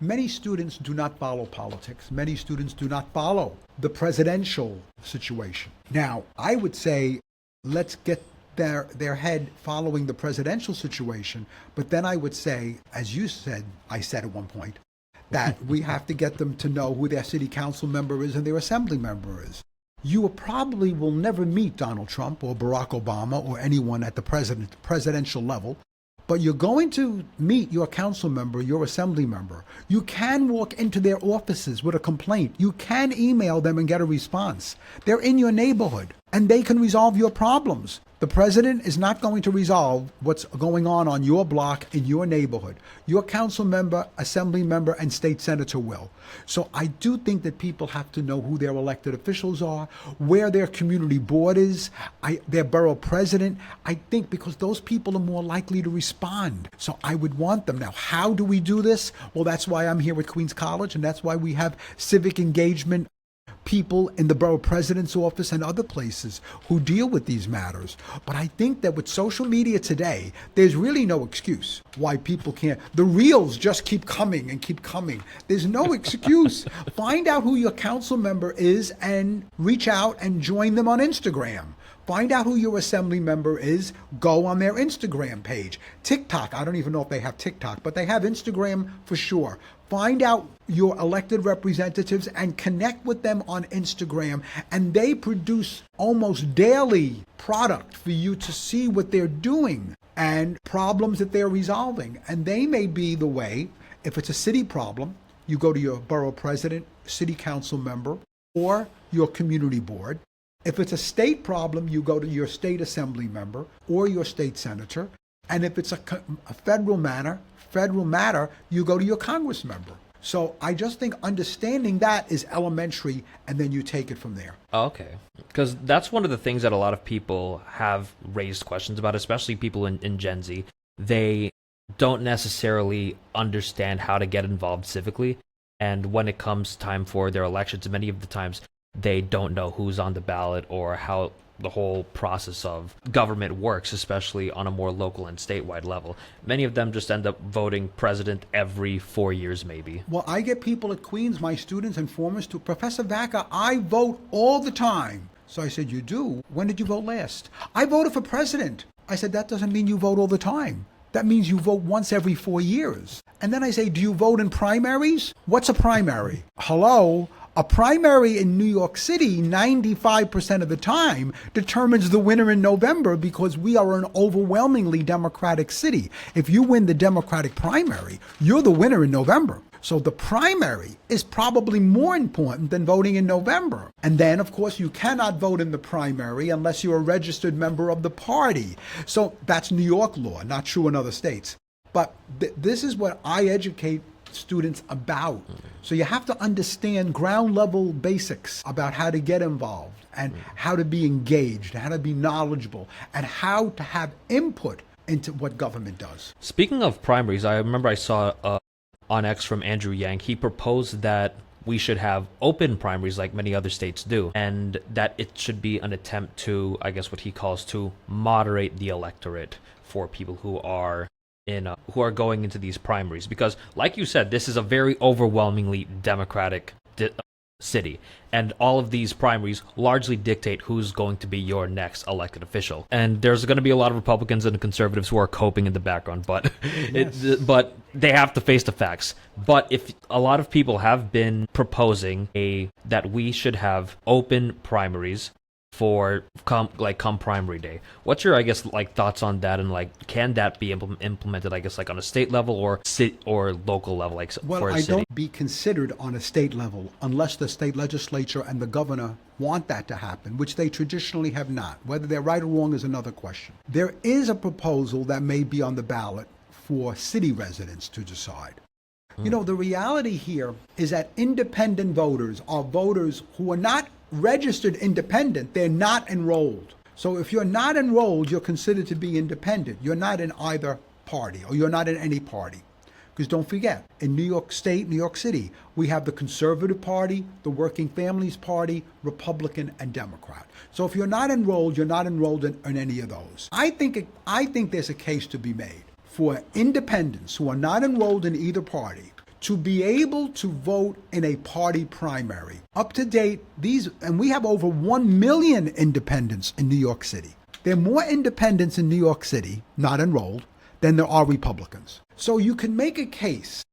Many students do not follow politics. Many students do not follow the presidential situation. Now, I would say let's get their head following the presidential situation, but then I would say, as you said, I said at one point, that we have to get them to know who their city council member is and their assembly member is. You probably will never meet Donald Trump or Barack Obama or anyone at the presidential level, but you're going to meet your council member, your assembly member. You can walk into their offices with a complaint. You can email them and get a response. They're in your neighborhood, and they can resolve your problems. The president is not going to resolve what's going on your block, in your neighborhood. Your council member, assembly member, and state senator will. So I do think that people have to know who their elected officials are, where their community board is, their borough president. I think because those people are more likely to respond. So I would want them. Now, how do we do this? Well, that's why I'm here at Queens College, and that's why we have civic engagement people in the borough president's office and other places who deal with these matters. But I think that with social media today, there's really no excuse why people can't. The reels just keep coming and keep coming. There's no excuse. Find out who your council member is and reach out and join them on Instagram. Find out who your assembly member is, go on their Instagram page. TikTok, I don't even know if they have TikTok, but they have Instagram for sure. Find out your elected representatives and connect with them on Instagram, and they produce almost daily product for you to see what they're doing and problems that they're resolving. And they may be the way, if it's a city problem, you go to your borough president, city council member, or your community board. If it's a state problem, you go to your state assembly member or your state senator. And if it's a federal matter, you go to your Congress member. So I just think understanding that is elementary, and then you take it from there. Okay. Because that's one of the things that a lot of people have raised questions about, especially people in Gen Z. They don't necessarily understand how to get involved civically. And when it comes time for their elections, many of the times they don't know who's on the ballot or how the whole process of government works, especially on a more local and statewide level. Many of them just end up voting president every 4 years, maybe. Well, I get people at Queens, my students and former students, Professor Vacca, I vote all the time. So I said, you do? When did you vote last? I voted for president. I said, that doesn't mean you vote all the time. That means you vote once every 4 years. And then I say, do you vote in primaries? What's a primary? Hello? A primary in New York City, 95% of the time, determines the winner in November because we are an overwhelmingly Democratic city. If you win the Democratic primary, you're the winner in November. So the primary is probably more important than voting in November. And then, of course, you cannot vote in the primary unless you're a registered member of the party. So that's New York law, not true in other states. But this is what I educate students about. So you have to understand ground level basics about how to get involved and how to be engaged, how to be knowledgeable, and how to have input into what government does. Speaking of primaries, I remember I saw on X from Andrew Yang. He proposed that we should have open primaries like many other states do, and that it should be an attempt to, I guess what he calls, to moderate the electorate for people who are going into these primaries, because like you said, this is a very overwhelmingly Democratic city, and all of these primaries largely dictate who's going to be your next elected official. And there's going to be a lot of Republicans and conservatives who are coping in the background, but Yes. but they have to face the facts. But if a lot of people have been proposing that we should have open primaries for come primary day. What's your, I guess, thoughts on that, and can that be implemented, I guess, on a state level or local level, Well, for a I city? don't be considered on a state level unless the state legislature and the governor want that to happen, which they traditionally have not. Whether they're right or wrong is another question. There is a proposal that may be on the ballot for city residents to decide. You know, the reality here is that independent voters are voters who are not registered independent. They're not enrolled. So if you're not enrolled, you're considered to be independent. You're not in either party, or you're not in any party. Because don't forget, in New York State, New York City, we have the Conservative Party, the Working Families Party, Republican, and Democrat. So if you're not enrolled, you're not enrolled in any of those. I think there's a case to be made for independents who are not enrolled in either party to be able to vote in a party primary. Up to date, and we have over 1 million independents in New York City. There are more independents in New York City, not enrolled, than there are Republicans. So you can make a case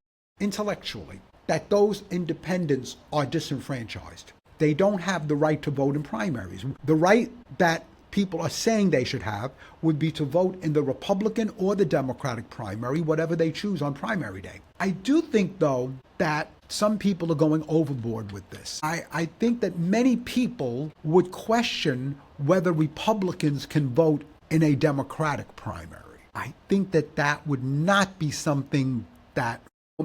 intellectually that those independents are disenfranchised. They don't have the right to vote in primaries. The right that people are saying they should have would be to vote in the Republican or the Democratic primary, whatever they choose on primary day. I do think, though, that some people are going overboard with this. I think that many people would question whether Republicans can vote in a Democratic primary. I think that that would not be something that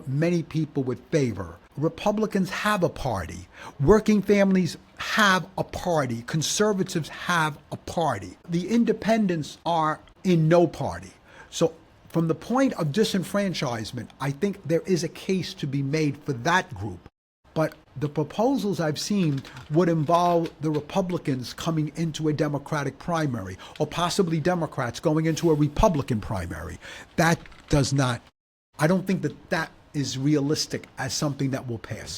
many people would favor. Republicans have a party. Working families have a party. Conservatives have a party. The independents are in no party. So from the point of disenfranchisement, I think there is a case to be made for that group. But the proposals I've seen would involve the Republicans coming into a Democratic primary, or possibly Democrats going into a Republican primary. I don't think that is realistic as something that will pass.